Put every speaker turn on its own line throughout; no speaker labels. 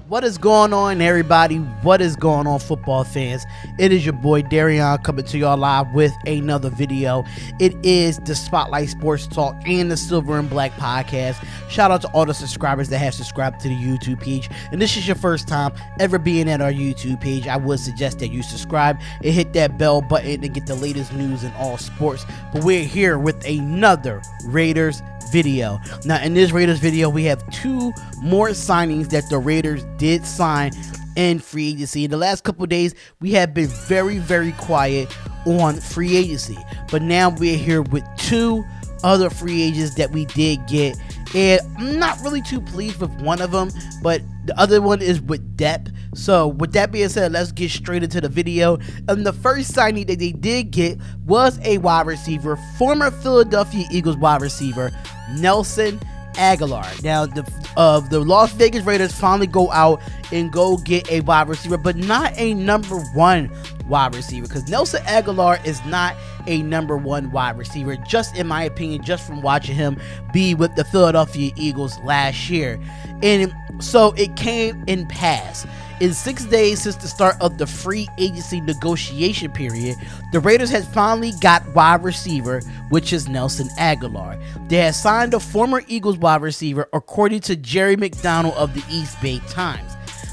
What is going on, everybody? What is going on, football fans? It is your boy Darion coming to y'all live with another video. It is the Spotlight Sports Talk and the Silver and Black podcast. Shout out to all the subscribers that have subscribed to the YouTube page. And this is your first time ever being at our YouTube page. I would suggest that you subscribe and hit that bell button to get the latest news in all sports. But we're here with another Raiders video. Now, in this Raiders video, we have two more signings that the Raiders did sign in free agency. In the last couple of days, we have been very quiet on free agency, but now we're here with two other free agents that we did get, and I'm not really too pleased with one of them, but the other one is with depth. So with that being said, let's get straight into the video. And the first signing that they did get was a wide receiver, former Philadelphia Eagles wide receiver Nelson Agholor. Now the Las Vegas Raiders finally go out and go get a wide receiver, but not a number one wide receiver, because Nelson Agholor is not a number one wide receiver, just in my opinion, just from watching him be with the Philadelphia Eagles last year. And so it came in pass. In 6 days since the start of the free agency negotiation period, the Raiders had finally got wide receiver, which is Nelson Agholor. They had signed a former Eagles wide receiver, according to Jerry McDonald of the East Bay Times.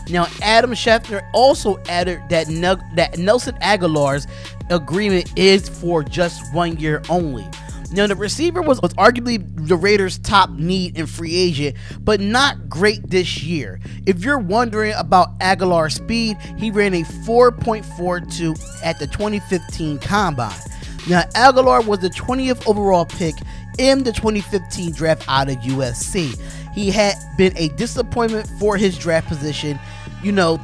Now, Adam Schefter also added that Nelson Agholor's agreement is for just 1 year only. Now, the receiver was arguably the Raiders' top need in free agent, but not great this year. If you're wondering about Agholor's speed, he ran a 4.42 at the 2015 Combine. Now, Agholor was the 20th overall pick in the 2015 draft out of USC. He had been a disappointment for his draft position,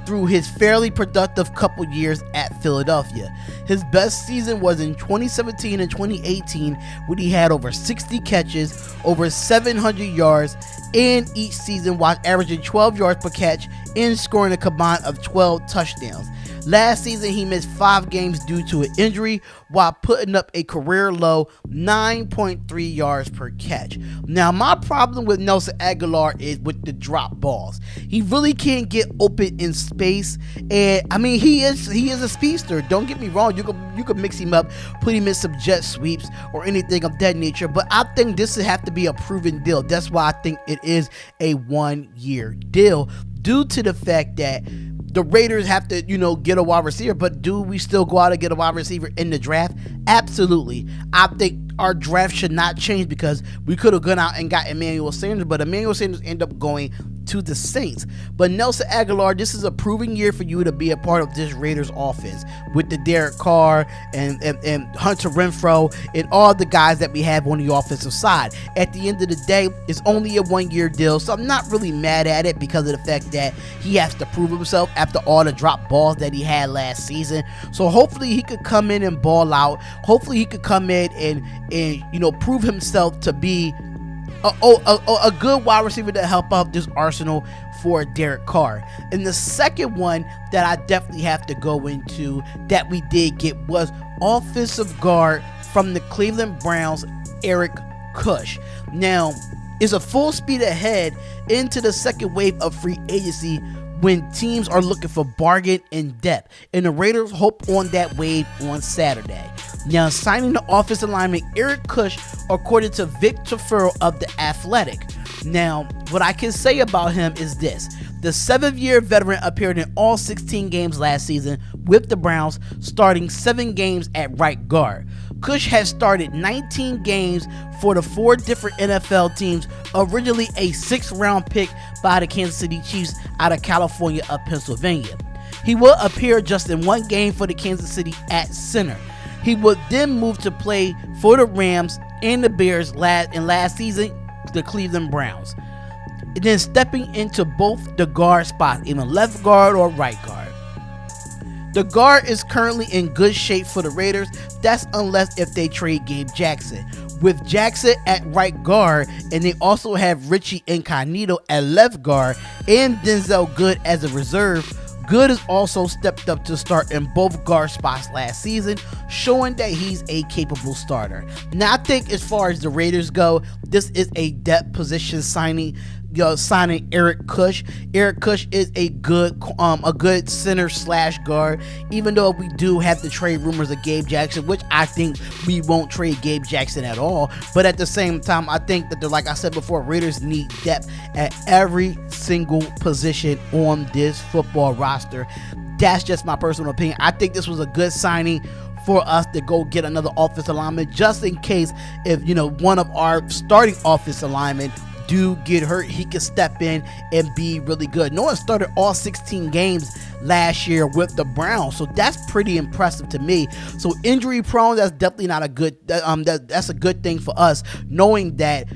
through his fairly productive couple years at Philadelphia. His best season was in 2017 and 2018, when he had over 60 catches, over 700 yards in each season, while averaging 12 yards per catch and scoring a combined of 12 touchdowns. Last season, he missed 5 games due to an injury, while putting up a career-low 9.3 yards per catch. Now, my problem with Nelson Agholor is with the drop balls. He really can't get open in space, and I mean, he is a speedster. Don't get me wrong. You could mix him up, put him in some jet sweeps or anything of that nature. But I think this would have to be a proven deal. That's why I think it is a 1 year deal, due to the fact that the Raiders have to, get a wide receiver. But do we still go out and get a wide receiver in the draft? Absolutely. I think our draft should not change, because we could have gone out and got Emmanuel Sanders, but Emmanuel Sanders ended up going to the Saints. But Nelson Agholor, this is a proven year for you to be a part of this Raiders offense with the Derek Carr and Hunter Renfrow and all the guys that we have on the offensive side. At the end of the day, it's only a 1 year deal, so I'm not really mad at it because of the fact that he has to prove himself after all the drop balls that he had last season. So hopefully he could come in and ball out. Hopefully he could come in and prove himself to be a good wide receiver to help out this arsenal for Derek Carr. And the second one that I definitely have to go into that we did get was offensive guard from the Cleveland Browns, Eric Kush. Now, it's a full speed ahead into the second wave of free agency when teams are looking for bargain and depth, and the Raiders hope on that wave on Saturday. Now, signing the offensive lineman Eric Kush, according to Vic Tafuro of The Athletic. Now, what I can say about him is this: the 7th-year veteran appeared in all 16 games last season with the Browns, starting 7 games at right guard. Kush has started 19 games for the 4 different NFL teams, originally a 6th-round pick by the Kansas City Chiefs out of California of Pennsylvania. He will appear just in 1 game for the Kansas City at center. He would then move to play for the Rams and the Bears last season, the Cleveland Browns. And then stepping into both the guard spots, either left guard or right guard. The guard is currently in good shape for the Raiders. That's unless if they trade Gabe Jackson. With Jackson at right guard, and they also have Richie Incognito at left guard, and Denzel Good as a reserve, Good has also stepped up to start in both guard spots last season, showing that he's a capable starter. Now, I think as far as the Raiders go, this is a depth position signing. signing Eric Kush. Eric Kush is a good center slash guard. Even though we do have the trade rumors of Gabe Jackson, which I think we won't trade Gabe Jackson at all. But at the same time, I think that like I said before, Raiders need depth at every single position on this football roster. That's just my personal opinion. I think this was a good signing for us to go get another offensive lineman, just in case if one of our starting offensive linemen do get hurt, he can step in and be really good. Noah started all 16 games last year with the Browns, so that's pretty impressive to me. So injury prone, that's definitely not a good that's a good thing for us, knowing that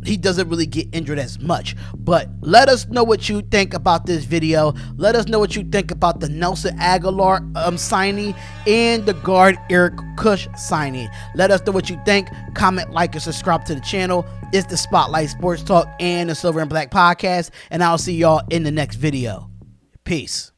he doesn't really get injured as much. But let us know what you think about this video. Let us know what you think about the Nelson Agholor signing and the guard Eric Kush signing. Let us know what you think. Comment, like, and subscribe to the channel. It's the Spotlight Sports Talk and the Silver and Black Podcast, and I'll see y'all in the next video. Peace.